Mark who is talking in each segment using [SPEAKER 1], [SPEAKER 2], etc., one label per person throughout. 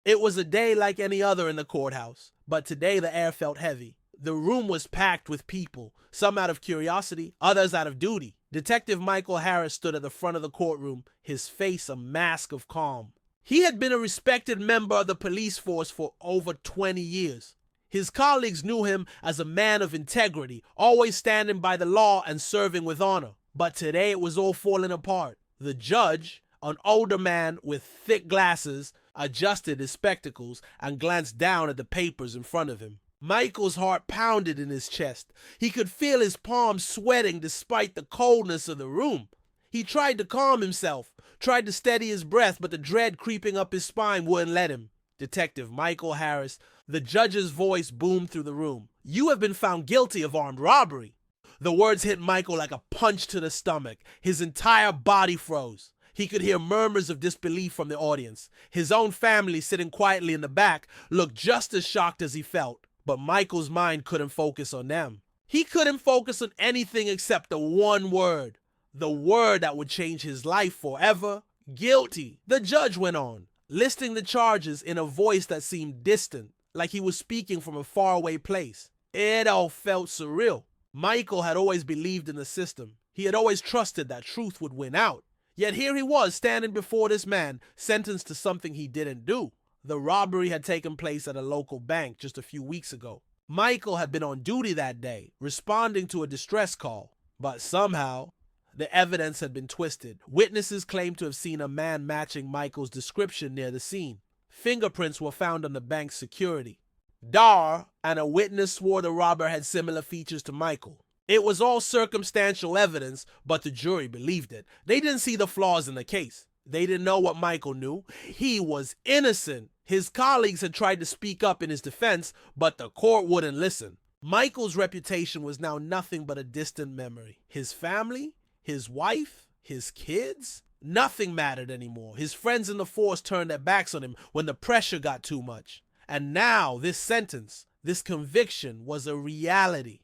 [SPEAKER 1] It was a day like any other in the courthouse, but today the air felt heavy. The room was packed with people, some out of curiosity, others out of duty. Detective Michael Harris stood at the front of the courtroom, his face a mask of calm. He had been a respected member of the police force for over 20 years. His colleagues knew him as a man of integrity, always standing by the law and serving with honor. But today it was all falling apart. The judge, an older man with thick glasses, adjusted his spectacles and glanced down at the papers in front of him. Michael's heart pounded in his chest. He could feel his palms sweating despite the coldness of the room. He tried to calm himself, tried to steady his breath, but the dread creeping up his spine wouldn't let him. Detective Michael Harris, the judge's voice boomed through the room. "You have been found guilty of armed robbery." The words hit Michael like a punch to the stomach. His entire body froze. He could hear murmurs of disbelief from the audience. His own family, sitting quietly in the back, looked just as shocked as he felt. But Michael's mind couldn't focus on them. He couldn't focus on anything except the one word. The word that would change his life forever. Guilty. The judge went on, listing the charges in a voice that seemed distant, like he was speaking from a faraway place. It all felt surreal. Michael had always believed in the system. He had always trusted that truth would win out. Yet here he was standing before this man, sentenced to something he didn't do. The robbery had taken place at a local bank just a few weeks ago. Michael had been on duty that day, responding to a distress call. But somehow, the evidence had been twisted. Witnesses claimed to have seen a man matching Michael's description near the scene. Fingerprints were found on the bank's security. Dar and a witness swore the robber had similar features to Michael. It was all circumstantial evidence, but the jury believed it. They didn't see the flaws in the case. They didn't know what Michael knew. He was innocent. His colleagues had tried to speak up in his defense, but the court wouldn't listen. Michael's reputation was now nothing but a distant memory. His family, his wife, his kids, nothing mattered anymore. His friends in the force turned their backs on him when the pressure got too much. And now this sentence, this conviction was a reality.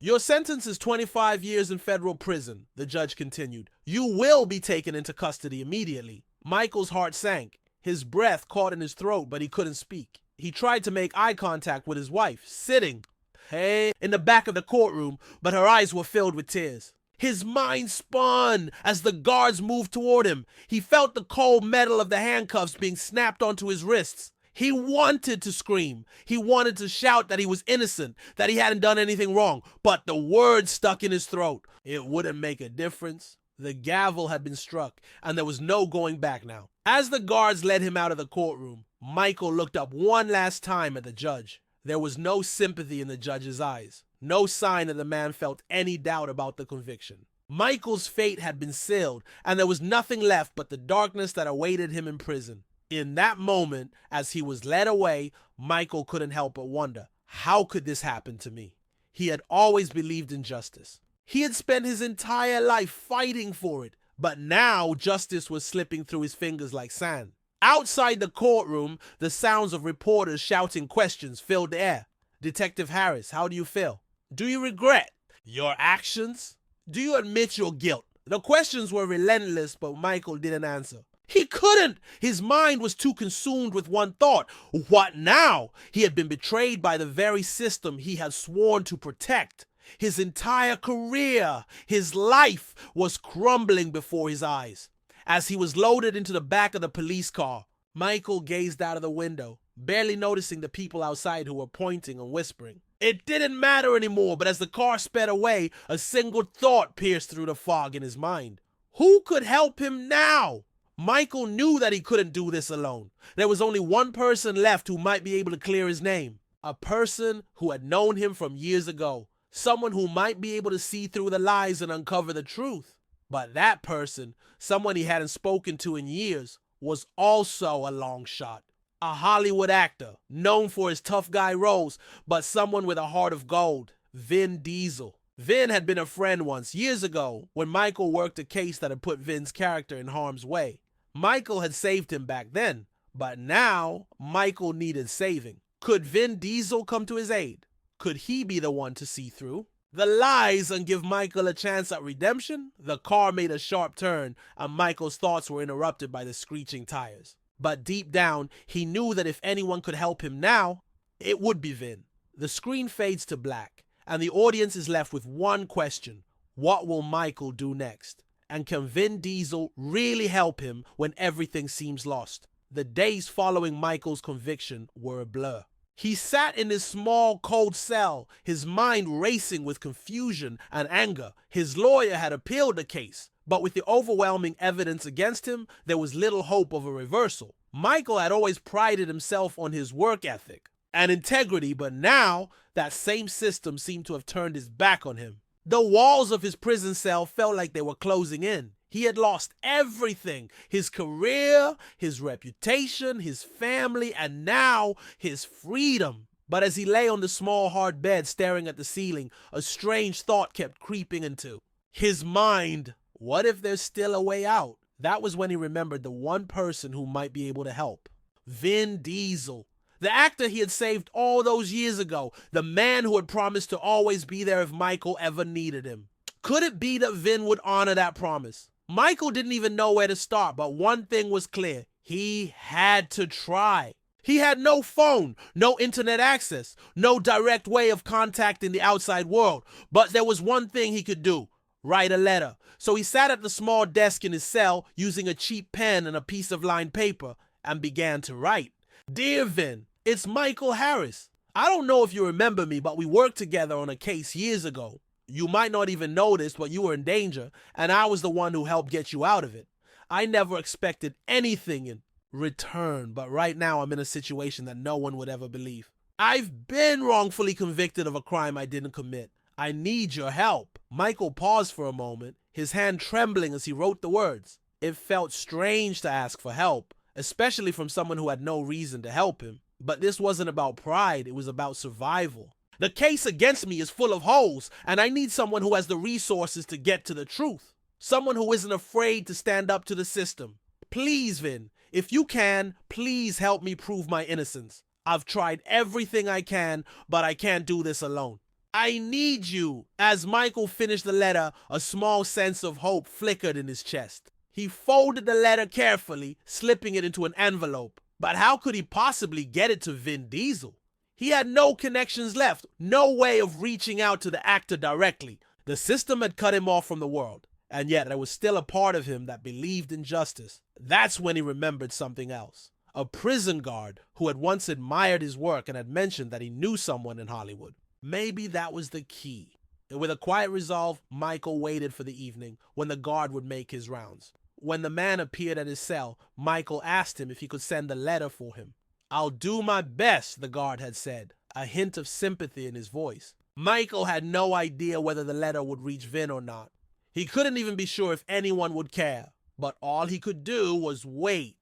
[SPEAKER 1] "Your sentence is 25 years in federal prison," the judge continued. "You will be taken into custody immediately." Michael's heart sank. His breath caught in his throat, but he couldn't speak. He tried to make eye contact with his wife, sitting in the back of the courtroom, but her eyes were filled with tears. His mind spun as the guards moved toward him. He felt the cold metal of the handcuffs being snapped onto his wrists. He wanted to scream. He wanted to shout that he was innocent, that he hadn't done anything wrong, but the words stuck in his throat. It wouldn't make a difference. The gavel had been struck, and there was no going back now. As the guards led him out of the courtroom, Michael looked up one last time at the judge. There was no sympathy in the judge's eyes, no sign that the man felt any doubt about the conviction. Michael's fate had been sealed, and there was nothing left but the darkness that awaited him in prison. In that moment, as he was led away, Michael couldn't help but wonder, how could this happen to me? He had always believed in justice. He had spent his entire life fighting for it, but now justice was slipping through his fingers like sand. Outside the courtroom, the sounds of reporters shouting questions filled the air. "Detective Harris, how do you feel? Do you regret your actions? Do you admit your guilt?" The questions were relentless, but Michael didn't answer. He couldn't. His mind was too consumed with one thought. What now? He had been betrayed by the very system he had sworn to protect. His entire career, his life was crumbling before his eyes. As he was loaded into the back of the police car, Michael gazed out of the window, barely noticing the people outside who were pointing and whispering. It didn't matter anymore, but as the car sped away, a single thought pierced through the fog in his mind. Who could help him now? Michael knew that he couldn't do this alone. There was only one person left who might be able to clear his name. A person who had known him from years ago. Someone who might be able to see through the lies and uncover the truth. But that person, someone he hadn't spoken to in years, was also a long shot. A Hollywood actor, known for his tough guy roles, but someone with a heart of gold. Vin Diesel. Vin had been a friend once, years ago, when Michael worked a case that had put Vin's character in harm's way. Michael had saved him back then, but now Michael needed saving. Could Vin Diesel come to his aid? Could he be the one to see through the lies and give Michael a chance at redemption? The car made a sharp turn, and Michael's thoughts were interrupted by the screeching tires. But deep down, he knew that if anyone could help him now, it would be Vin. The screen fades to black, and the audience is left with one question. What will Michael do next? And can Vin Diesel really help him when everything seems lost? The days following Michael's conviction were a blur. He sat in his small, cold cell, his mind racing with confusion and anger. His lawyer had appealed the case, but with the overwhelming evidence against him, there was little hope of a reversal. Michael had always prided himself on his work ethic and integrity, but now that same system seemed to have turned his back on him. The walls of his prison cell felt like they were closing in. He had lost everything, his career, his reputation, his family, and now his freedom. But as he lay on the small hard bed staring at the ceiling, a strange thought kept creeping into his mind. What if there's still a way out? That was when he remembered the one person who might be able to help. Vin Diesel. The actor he had saved all those years ago. The man who had promised to always be there if Michael ever needed him. Could it be that Vin would honor that promise? Michael didn't even know where to start, but one thing was clear. He had to try. He had no phone, no internet access, no direct way of contacting the outside world. But there was one thing he could do. Write a letter. So he sat at the small desk in his cell using a cheap pen and a piece of lined paper and began to write. Dear Vin, it's Michael Harris. I don't know if you remember me, but we worked together on a case years ago. You might not even notice, but you were in danger, and I was the one who helped get you out of it. I never expected anything in return, but right now I'm in a situation that no one would ever believe. I've been wrongfully convicted of a crime I didn't commit. I need your help. Michael paused for a moment, his hand trembling as he wrote the words. It felt strange to ask for help, especially from someone who had no reason to help him. But this wasn't about pride, it was about survival. The case against me is full of holes, and I need someone who has the resources to get to the truth. Someone who isn't afraid to stand up to the system. Please, Vin, if you can, please help me prove my innocence. I've tried everything I can, but I can't do this alone. I need you. As Michael finished the letter, a small sense of hope flickered in his chest. He folded the letter carefully, slipping it into an envelope. But how could he possibly get it to Vin Diesel? He had no connections left, no way of reaching out to the actor directly. The system had cut him off from the world, and yet there was still a part of him that believed in justice. That's when he remembered something else. A prison guard who had once admired his work and had mentioned that he knew someone in Hollywood. Maybe that was the key. And with a quiet resolve, Michael waited for the evening when the guard would make his rounds. When the man appeared at his cell, Michael asked him if he could send a letter for him. I'll do my best, the guard had said, a hint of sympathy in his voice. Michael had no idea whether the letter would reach Vin or not. He couldn't even be sure if anyone would care, but all he could do was wait.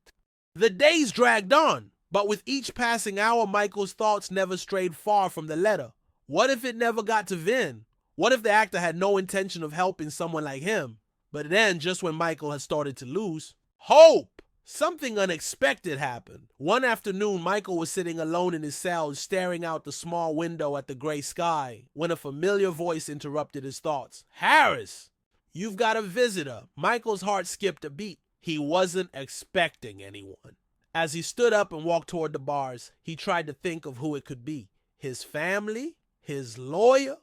[SPEAKER 1] The days dragged on, but with each passing hour, Michael's thoughts never strayed far from the letter. What if it never got to Vin? What if the actor had no intention of helping someone like him? But then, just when Michael had started to lose hope, something unexpected happened. One afternoon, Michael was sitting alone in his cell, staring out the small window at the gray sky, when a familiar voice interrupted his thoughts. Harris, you've got a visitor. Michael's heart skipped a beat. He wasn't expecting anyone. As he stood up and walked toward the bars, he tried to think of who it could be. His family? His lawyer?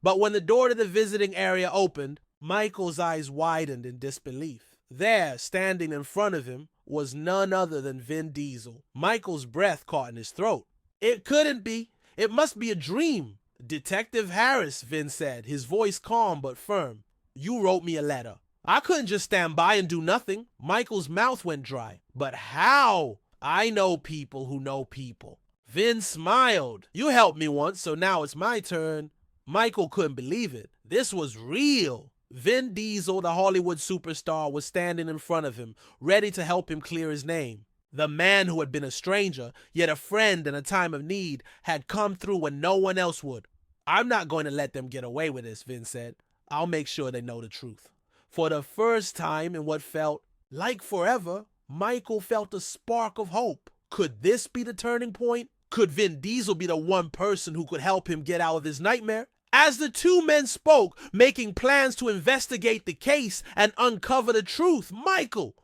[SPEAKER 1] But when the door to the visiting area opened, Michael's eyes widened in disbelief. There, standing in front of him, was none other than Vin Diesel. Michael's breath caught in his throat. It couldn't be. It must be a dream. Detective Harris, Vin said, his voice calm but firm. You wrote me a letter. I couldn't just stand by and do nothing. Michael's mouth went dry. But how? I know people who know people. Vin smiled. You helped me once, so now it's my turn. Michael couldn't believe it. This was real. Vin Diesel, the Hollywood superstar, was standing in front of him, ready to help him clear his name. The man who had been a stranger, yet a friend in a time of need, had come through when no one else would. I'm not going to let them get away with this, Vin said. I'll make sure they know the truth. For the first time in what felt like forever, Michael felt a spark of hope. Could this be the turning point? Could Vin Diesel be the one person who could help him get out of his nightmare? As the two men spoke, making plans to investigate the case and uncover the truth, Michael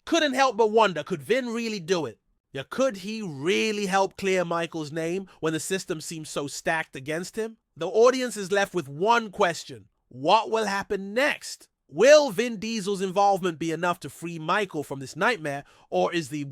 [SPEAKER 1] couldn't help but wonder, could Vin really do it? Yeah, could he really help clear Michael's name when the system seems so stacked against him? The audience is left with one question. What will happen next? Will Vin Diesel's involvement be enough to free Michael from this nightmare, or is the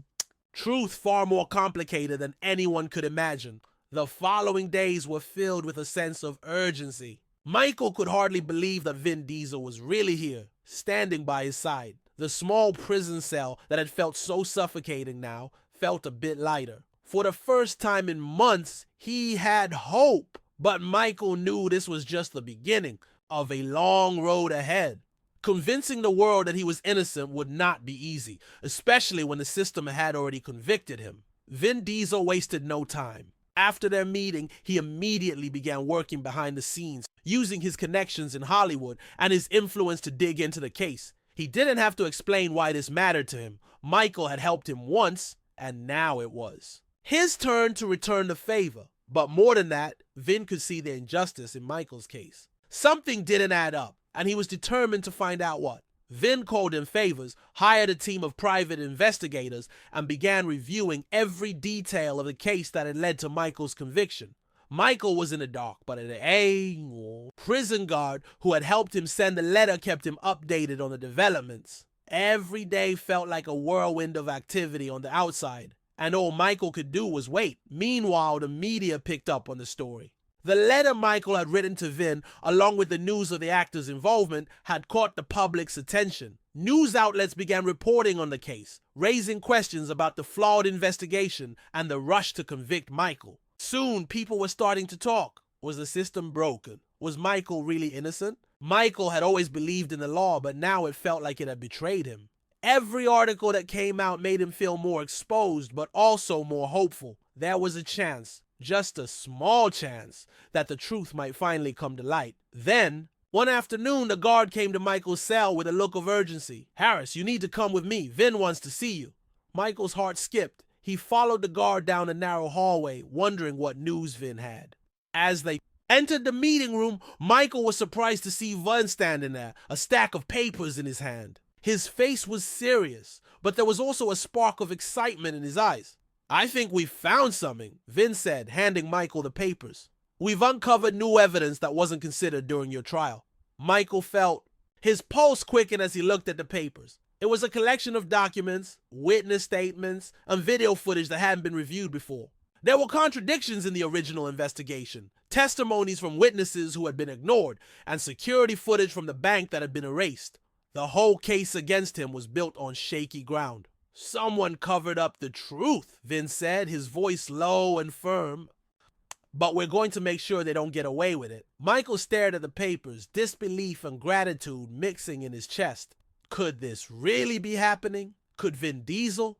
[SPEAKER 1] truth far more complicated than anyone could imagine? The following days were filled with a sense of urgency. Michael could hardly believe that Vin Diesel was really here, standing by his side. The small prison cell that had felt so suffocating now felt a bit lighter. For the first time in months, he had hope. But Michael knew this was just the beginning of a long road ahead. Convincing the world that he was innocent would not be easy, especially when the system had already convicted him. Vin Diesel wasted no time. After their meeting, he immediately began working behind the scenes, using his connections in Hollywood and his influence to dig into the case. He didn't have to explain why this mattered to him. Michael had helped him once, and now it was his turn to return the favor. But more than that, Vin could see the injustice in Michael's case. Something didn't add up, and he was determined to find out what. Vin called in favors, hired a team of private investigators, and began reviewing every detail of the case that had led to Michael's conviction. Michael was in the dark, but an prison guard who had helped him send the letter kept him updated on the developments. Every day felt like a whirlwind of activity on the outside, and all Michael could do was wait. Meanwhile, the media picked up on the story. The letter Michael had written to Vin, along with the news of the actor's involvement, had caught the public's attention. News outlets began reporting on the case, raising questions about the flawed investigation and the rush to convict Michael. Soon, people were starting to talk. Was the system broken? Was Michael really innocent? Michael had always believed in the law, but now it felt like it had betrayed him. Every article that came out made him feel more exposed, but also more hopeful. There was a chance, just a small chance, that the truth might finally come to light. Then, one afternoon, the guard came to Michael's cell with a look of urgency. "Harris, you need to come with me. Vin wants to see you." Michael's heart skipped. He followed the guard down a narrow hallway, wondering what news Vin had. As they entered the meeting room, Michael was surprised to see Vin standing there, a stack of papers in his hand. His face was serious, but there was also a spark of excitement in his eyes. "I think we've found something," Vin said, handing Michael the papers. "We've uncovered new evidence that wasn't considered during your trial." Michael felt his pulse quicken as he looked at the papers. It was a collection of documents, witness statements, and video footage that hadn't been reviewed before. There were contradictions in the original investigation, testimonies from witnesses who had been ignored, and security footage from the bank that had been erased. The whole case against him was built on shaky ground. "Someone covered up the truth," Vin said, his voice low and firm. "But we're going to make sure they don't get away with it." Michael stared at the papers, disbelief and gratitude mixing in his chest. Could this really be happening? Could Vin Diesel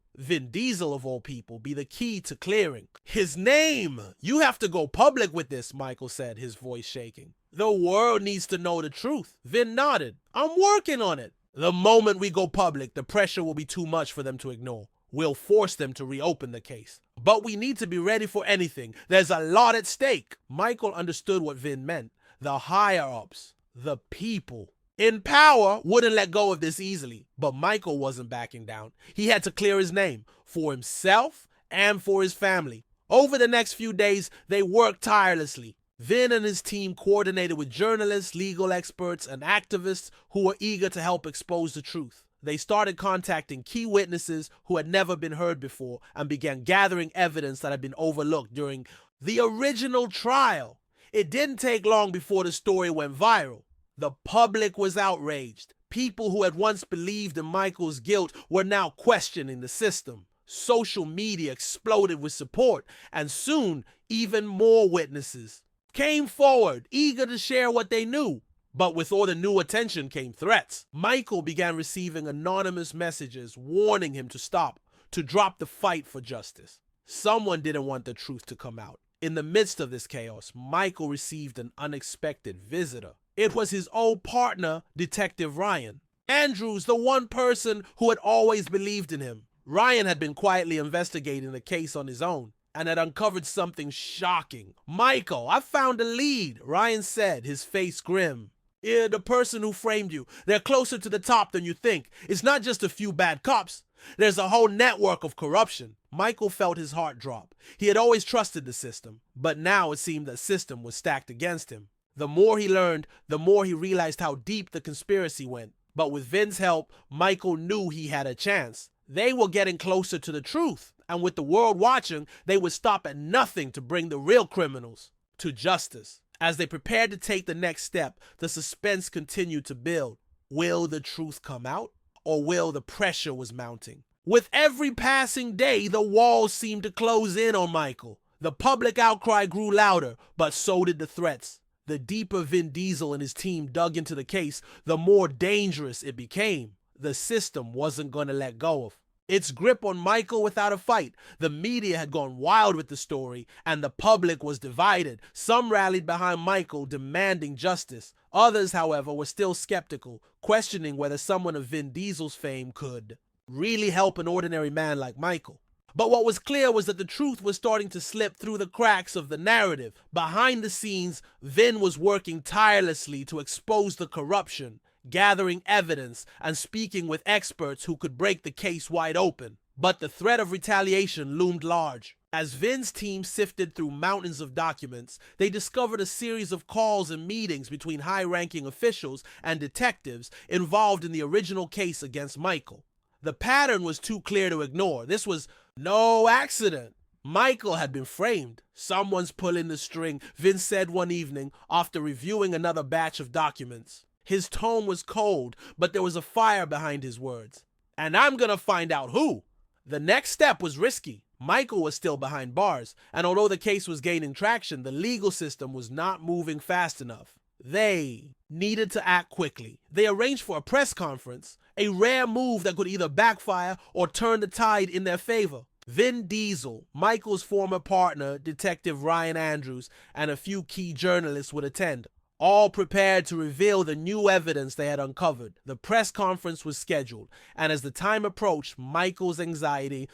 [SPEAKER 1] of all people, be the key to clearing his name? "You have to go public with this," Michael said, his voice shaking. "The world needs to know the truth." Vin nodded. "I'm working on it. The moment we go public, the pressure will be too much for them to ignore. We'll force them to reopen the case. But we need to be ready for anything. There's a lot at stake." Michael understood what Vin meant. The higher-ups, the people in power, wouldn't let go of this easily. But Michael wasn't backing down. He had to clear his name, for himself and for his family. Over the next few days, they worked tirelessly. Vin and his team coordinated with journalists, legal experts, and activists who were eager to help expose the truth. They started contacting key witnesses who had never been heard before and began gathering evidence that had been overlooked during the original trial. It didn't take long before the story went viral. The public was outraged. People who had once believed in Michael's guilt were now questioning the system. Social media exploded with support, and soon even more witnesses came forward, eager to share what they knew. But with all the new attention came threats. Michael began receiving anonymous messages warning him to stop, to drop the fight for justice. Someone didn't want the truth to come out. In the midst of this chaos, Michael received an unexpected visitor. It was his old partner, Detective Ryan. Andrews, the one person who had always believed in him. Ryan had been quietly investigating the case on his own and had uncovered something shocking. "Michael, I found a lead," Ryan said, his face grim. "Yeah, the person who framed you. They're closer to the top than you think. It's not just a few bad cops. There's a whole network of corruption." Michael felt his heart drop. He had always trusted the system, but now it seemed the system was stacked against him. The more he learned, the more he realized how deep the conspiracy went. But with Vin's help, Michael knew he had a chance. They were getting closer to the truth, and with the world watching, they would stop at nothing to bring the real criminals to justice. As they prepared to take the next step, the suspense continued to build. Will the truth come out, or will the pressure was mounting? With every passing day, the walls seemed to close in on Michael. The public outcry grew louder, but so did the threats. The deeper Vin Diesel and his team dug into the case, the more dangerous it became. The system wasn't going to let go of its grip on Michael without a fight. The media had gone wild with the story, and the public was divided. Some rallied behind Michael, demanding justice. Others, however, were still skeptical, questioning whether someone of Vin Diesel's fame could really help an ordinary man like Michael. But what was clear was that the truth was starting to slip through the cracks of the narrative. Behind the scenes, Vin was working tirelessly to expose the corruption, gathering evidence and speaking with experts who could break the case wide open. But the threat of retaliation loomed large. As Vin's team sifted through mountains of documents, they discovered a series of calls and meetings between high-ranking officials and detectives involved in the original case against Michael. The pattern was too clear to ignore. This was no accident. Michael had been framed. Someone's pulling the string, Vince said one evening after reviewing another batch of documents. His tone was cold, but there was a fire behind his words. And I'm gonna find out who. The next step was risky. Michael was still behind bars, and although the case was gaining traction, the legal system was not moving fast enough. They needed to act quickly. They arranged for a press conference, a rare move that could either backfire or turn the tide in their favor. Vin Diesel, Michael's former partner, Detective Ryan Andrews, and a few key journalists would attend, all prepared to reveal the new evidence they had uncovered. The press conference was scheduled, and as the time approached, Michael's anxiety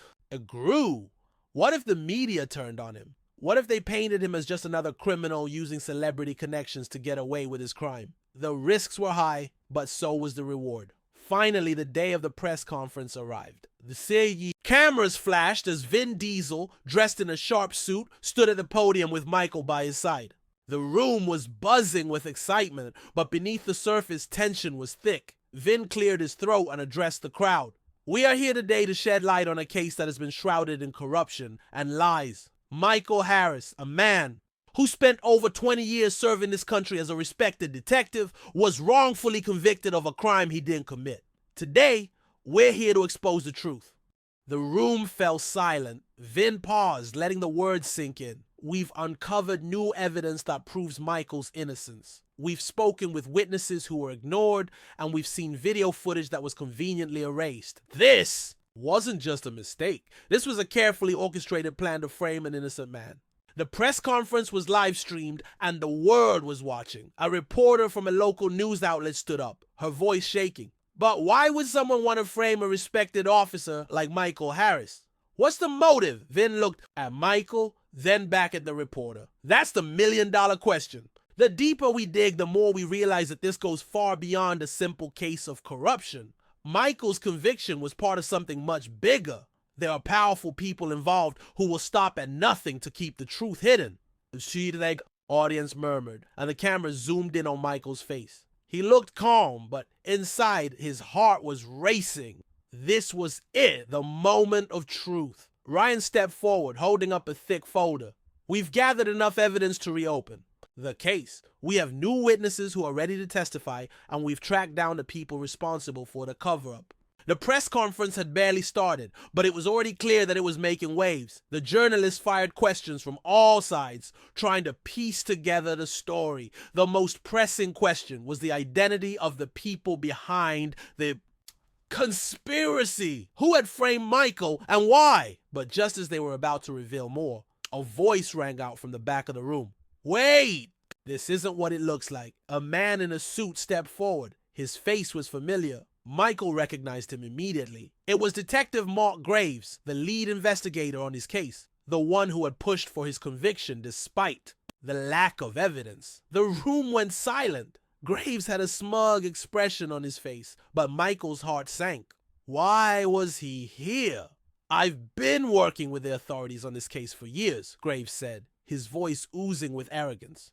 [SPEAKER 1] grew. What if the media turned on him? What if they painted him as just another criminal using celebrity connections to get away with his crime? The risks were high, but so was the reward. Finally, the day of the press conference arrived. The cameras flashed as Vin Diesel, dressed in a sharp suit, stood at the podium with Michael by his side. The room was buzzing with excitement, but beneath the surface, tension was thick. Vin cleared his throat and addressed the crowd. We are here today to shed light on a case that has been shrouded in corruption and lies. Michael Harris, a man who spent over 20 years serving this country as a respected detective, was wrongfully convicted of a crime he didn't commit. Today, we're here to expose the truth. The room fell silent. Vin paused, letting the words sink in. We've uncovered new evidence that proves Michael's innocence. We've spoken with witnesses who were ignored, and we've seen video footage that was conveniently erased. This wasn't just a mistake. This was a carefully orchestrated plan to frame an innocent man. The press conference was live streamed, and the world was watching. A reporter from a local news outlet stood up, her voice shaking. But why would someone want to frame a respected officer like Michael Harris? What's the motive? Vin looked at Michael, then back at the reporter. That's the million-dollar question. The deeper we dig, the more we realize that this goes far beyond a simple case of corruption. Michael's conviction was part of something much bigger. There are powerful people involved who will stop at nothing to keep the truth hidden. The audience murmured, and the camera zoomed in on Michael's face. He looked calm, but inside his heart was racing. This was it, the moment of truth. Ryan stepped forward, holding up a thick folder. We've gathered enough evidence to reopen the case. We have new witnesses who are ready to testify, and we've tracked down the people responsible for the cover-up. The press conference had barely started, but it was already clear that it was making waves. The journalists fired questions from all sides, trying to piece together the story. The most pressing question was the identity of the people behind the conspiracy. Who had framed Michael and why? But just as they were about to reveal more, a voice rang out from the back of the room. Wait! This isn't what it looks like. A man in a suit stepped forward. His face was familiar. Michael recognized him immediately. It was Detective Mark Graves, the lead investigator on his case, the one who had pushed for his conviction despite the lack of evidence. The room went silent. Graves had a smug expression on his face, but Michael's heart sank. Why was he here? I've been working with the authorities on this case for years, Graves said, his voice oozing with arrogance.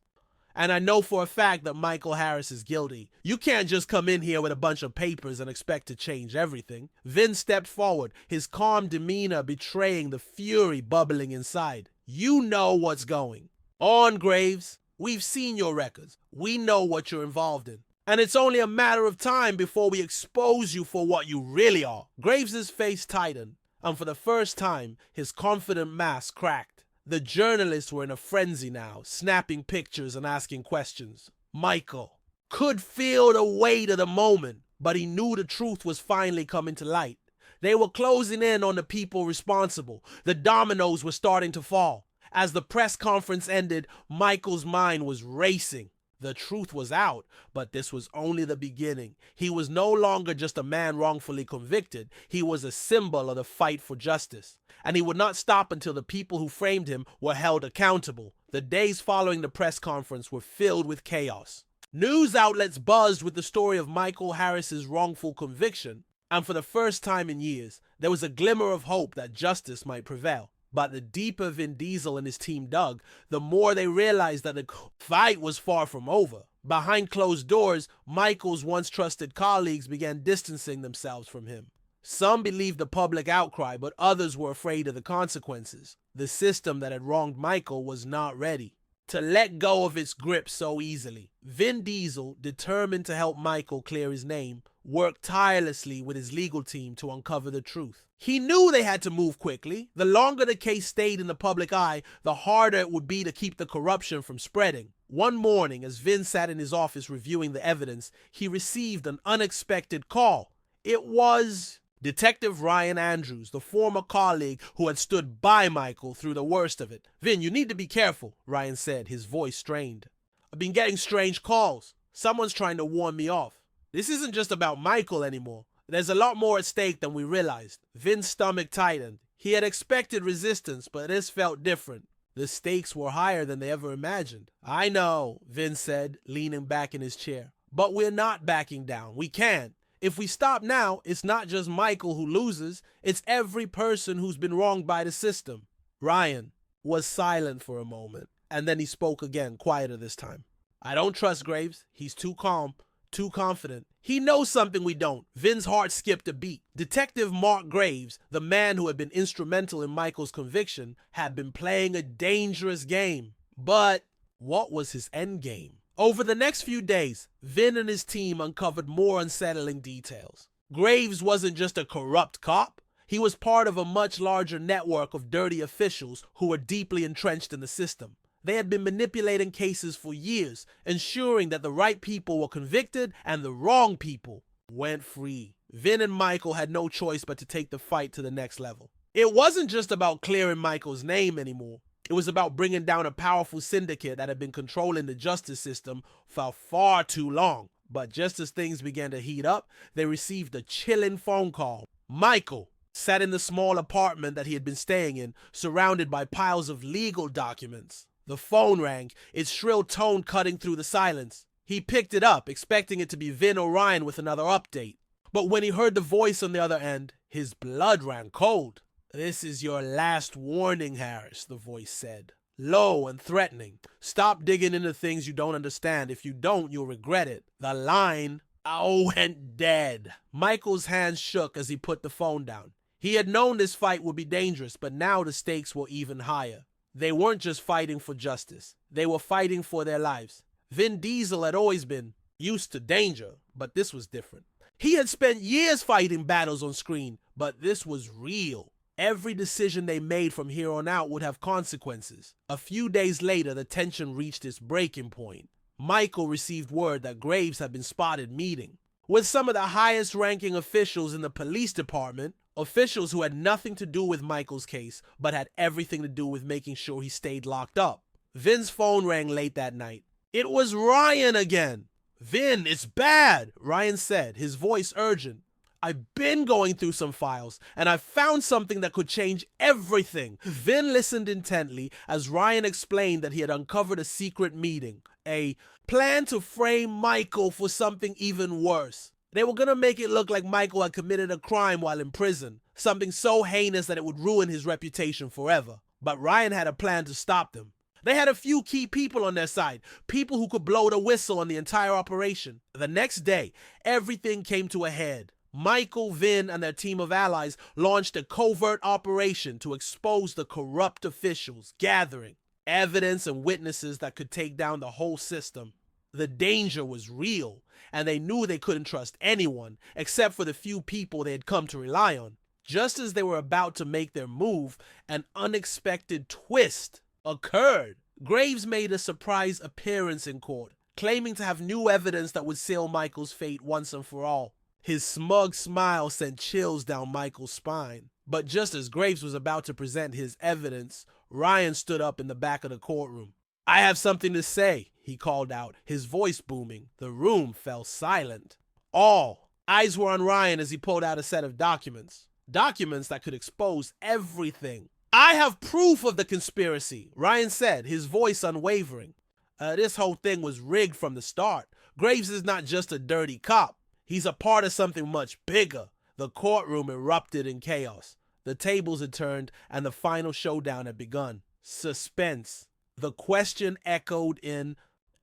[SPEAKER 1] And I know for a fact that Michael Harris is guilty. You can't just come in here with a bunch of papers and expect to change everything. Vin stepped forward, his calm demeanor betraying the fury bubbling inside. You know what's going on, Graves. We've seen your records. We know what you're involved in. And it's only a matter of time before we expose you for what you really are. Graves' face tightened, and for the first time, his confident mask cracked. The journalists were in a frenzy now, snapping pictures and asking questions. Michael could feel the weight of the moment, but he knew the truth was finally coming to light. They were closing in on the people responsible. The dominoes were starting to fall. As the press conference ended, Michael's mind was racing. The truth was out, but this was only the beginning. He was no longer just a man wrongfully convicted. He was a symbol of the fight for justice. And he would not stop until the people who framed him were held accountable. The days following the press conference were filled with chaos. News outlets buzzed with the story of Michael Harris's wrongful conviction, and for the first time in years, there was a glimmer of hope that justice might prevail. But the deeper Vin Diesel and his team dug, the more they realized that the fight was far from over. Behind closed doors, Michael's once trusted colleagues began distancing themselves from him. Some believed the public outcry, but others were afraid of the consequences. The system that had wronged Michael was not ready to let go of its grip so easily. Vin Diesel, determined to help Michael clear his name, worked tirelessly with his legal team to uncover the truth. He knew they had to move quickly. The longer the case stayed in the public eye, the harder it would be to keep the corruption from spreading. One morning, as Vin sat in his office reviewing the evidence, he received an unexpected call. It was Detective Ryan Andrews, the former colleague who had stood by Michael through the worst of it. "Vin, you need to be careful," Ryan said, his voice strained. "I've been getting strange calls. Someone's trying to warn me off. This isn't just about Michael anymore. There's a lot more at stake than we realized." Vin's stomach tightened. He had expected resistance, but this felt different. The stakes were higher than they ever imagined. "I know," Vin said, leaning back in his chair. "But we're not backing down. We can't. If we stop now, it's not just Michael who loses. It's every person who's been wronged by the system." Ryan was silent for a moment, and then he spoke again, quieter this time. "I don't trust Graves. He's too calm, too confident. He knows something we don't." Vin's heart skipped a beat. Detective Mark Graves, the man who had been instrumental in Michael's conviction, had been playing a dangerous game. But what was his end game? Over the next few days, Vin and his team uncovered more unsettling details. Graves wasn't just a corrupt cop. He was part of a much larger network of dirty officials who were deeply entrenched in the system. They had been manipulating cases for years, ensuring that the right people were convicted and the wrong people went free. Vin and Michael had no choice but to take the fight to the next level. It wasn't just about clearing Michael's name anymore. It was about bringing down a powerful syndicate that had been controlling the justice system for far too long. But just as things began to heat up, they received a chilling phone call. Michael sat in the small apartment that he had been staying in, surrounded by piles of legal documents. The phone rang, its shrill tone cutting through the silence. He picked it up, expecting it to be Vin O'Ryan with another update. But when he heard the voice on the other end, his blood ran cold. "This is your last warning, Harris," the voice said, low and threatening. "Stop digging into things you don't understand. If you don't, you'll regret it." The line went dead. Michael's hands shook as he put the phone down. He had known this fight would be dangerous, but now the stakes were even higher. They weren't just fighting for justice. They were fighting for their lives. Vin Diesel had always been used to danger, but this was different. He had spent years fighting battles on screen, but this was real. Every decision they made from here on out would have consequences. A few days later, the tension reached its breaking point. Michael received word that Graves had been spotted meeting with some of the highest-ranking officials in the police department, officials who had nothing to do with Michael's case, but had everything to do with making sure he stayed locked up. Vin's phone rang late that night. It was Ryan again. "Vin, it's bad," Ryan said, his voice urgent. "I've been going through some files, and I found something that could change everything." Vin listened intently as Ryan explained that he had uncovered a secret meeting, a plan to frame Michael for something even worse. They were gonna make it look like Michael had committed a crime while in prison, something so heinous that it would ruin his reputation forever. But Ryan had a plan to stop them. They had a few key people on their side, people who could blow the whistle on the entire operation. The next day, everything came to a head. Michael, Vin, and their team of allies launched a covert operation to expose the corrupt officials, gathering evidence and witnesses that could take down the whole system. The danger was real, and they knew they couldn't trust anyone except for the few people they had come to rely on. Just as they were about to make their move, an unexpected twist occurred. Graves made a surprise appearance in court, claiming to have new evidence that would seal Michael's fate once and for all. His smug smile sent chills down Michael's spine. But just as Graves was about to present his evidence, Ryan stood up in the back of the courtroom. "I have something to say," he called out, his voice booming. The room fell silent. All eyes were on Ryan as he pulled out a set of documents. Documents that could expose everything. "I have proof of the conspiracy," Ryan said, his voice unwavering. This whole thing was rigged from the start. Graves is not just a dirty cop. He's a part of something much bigger. The courtroom erupted in chaos. The tables had turned and the final showdown had begun. Suspense. The question echoed in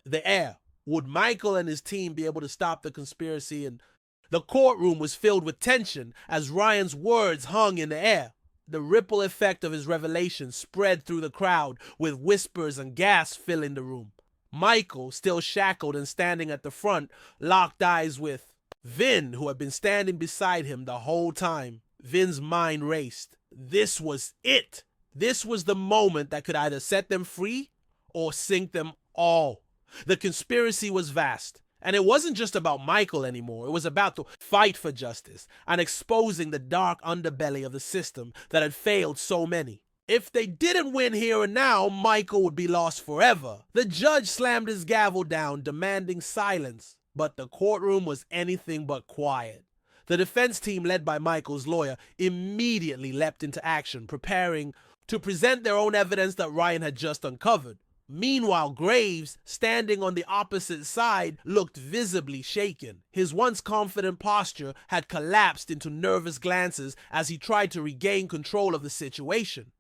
[SPEAKER 1] the air. Would Michael and his team be able to stop the conspiracy? And the courtroom was filled with tension as Ryan's words hung in the air. The ripple effect of his revelation spread through the crowd, with whispers and gasps filling the room. Michael, still shackled and standing at the front, locked eyes with Vin, who had been standing beside him the whole time. Vin's mind raced. This was it. This was the moment that could either set them free or sink them all. The conspiracy was vast. And it wasn't just about Michael anymore. It was about the fight for justice and exposing the dark underbelly of the system that had failed so many. If they didn't win here and now, Michael would be lost forever. The judge slammed his gavel down, demanding silence. But the courtroom was anything but quiet. The defense team, led by Michael's lawyer, immediately leapt into action, preparing to present their own evidence that Ryan had just uncovered. Meanwhile, Graves, standing on the opposite side, looked visibly shaken. His once confident posture had collapsed into nervous glances as he tried to regain control of the situation.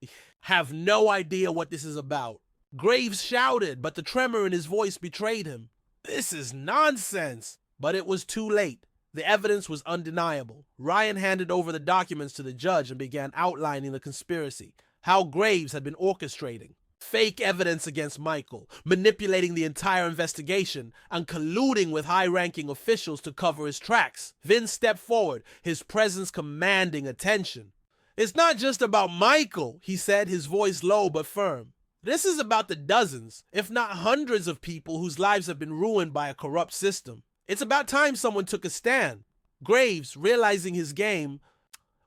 [SPEAKER 1] "Have no idea what this is about," Graves shouted, but the tremor in his voice betrayed him. "This is nonsense." But it was too late. The evidence was undeniable. Ryan handed over the documents to the judge and began outlining the conspiracy, how Graves had been orchestrating fake evidence against Michael, manipulating the entire investigation, and colluding with high-ranking officials to cover his tracks. Vin stepped forward, his presence commanding attention. "It's not just about Michael," he said, his voice low but firm. "This is about the dozens, if not hundreds of people whose lives have been ruined by a corrupt system. It's about time someone took a stand." Graves, realizing his game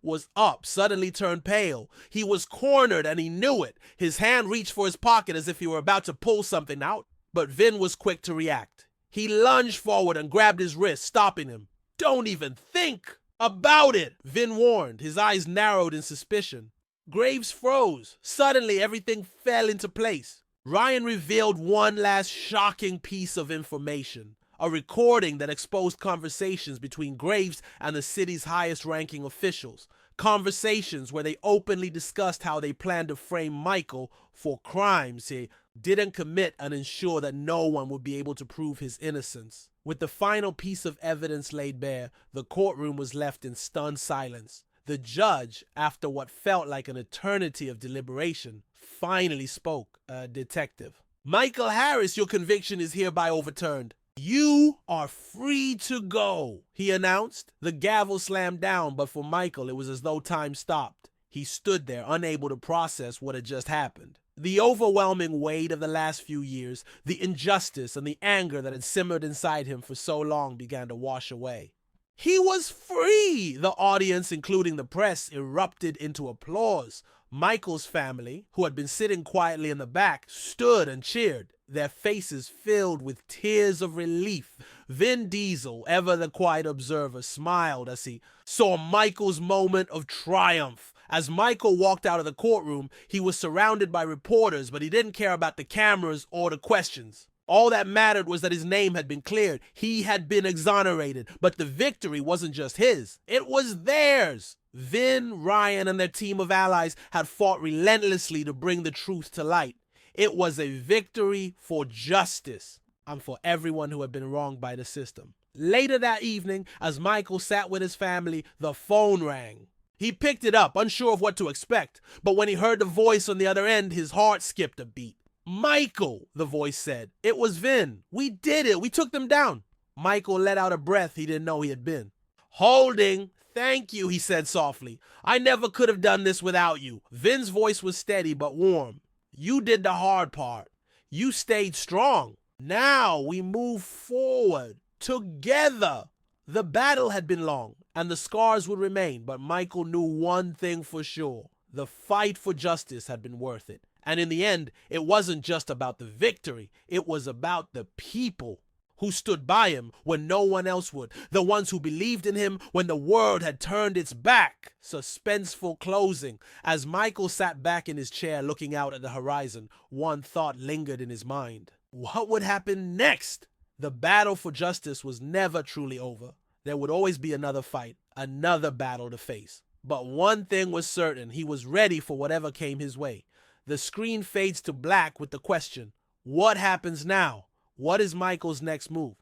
[SPEAKER 1] was up, suddenly turned pale. He was cornered and he knew it. His hand reached for his pocket as if he were about to pull something out, but Vin was quick to react. He lunged forward and grabbed his wrist, stopping him. "Don't even think about it," Vin warned, his eyes narrowed in suspicion. Graves froze. Suddenly, everything fell into place. Ryan revealed one last shocking piece of information. A recording that exposed conversations between Graves and the city's highest-ranking officials. Conversations where they openly discussed how they planned to frame Michael for crimes he didn't commit and ensure that no one would be able to prove his innocence. With the final piece of evidence laid bare, the courtroom was left in stunned silence. The judge, after what felt like an eternity of deliberation, finally spoke. "Detective Michael Harris, your conviction is hereby overturned. You are free to go," he announced. The gavel slammed down, but for Michael, it was as though time stopped. He stood there, unable to process what had just happened. The overwhelming weight of the last few years, the injustice and the anger that had simmered inside him for so long began to wash away. He was free! The audience, including the press, erupted into applause. Michael's family, who had been sitting quietly in the back, stood and cheered, their faces filled with tears of relief. Vin Diesel, ever the quiet observer, smiled as he saw Michael's moment of triumph. As Michael walked out of the courtroom, he was surrounded by reporters, but he didn't care about the cameras or the questions. All that mattered was that his name had been cleared. He had been exonerated. But the victory wasn't just his. It was theirs. Vin, Ryan, and their team of allies had fought relentlessly to bring the truth to light. It was a victory for justice and for everyone who had been wronged by the system. Later that evening, as Michael sat with his family, the phone rang. He picked it up, unsure of what to expect, but when he heard the voice on the other end, his heart skipped a beat. "Michael," the voice said. "It was Vin. We did it. We took them down." Michael let out a breath he didn't know he had been. "Holding. Thank you," he said softly. "I never could have done this without you." Vin's voice was steady but warm. "You did the hard part. You stayed strong. Now we move forward. Together." The battle had been long, and the scars would remain, but Michael knew one thing for sure. The fight for justice had been worth it. And in the end, it wasn't just about the victory. It was about the people who stood by him when no one else would. The ones who believed in him when the world had turned its back. Suspenseful closing. As Michael sat back in his chair looking out at the horizon, one thought lingered in his mind. What would happen next? The battle for justice was never truly over. There would always be another fight, another battle to face. But one thing was certain, he was ready for whatever came his way. The screen fades to black with the question, what happens now? What is Michael's next move?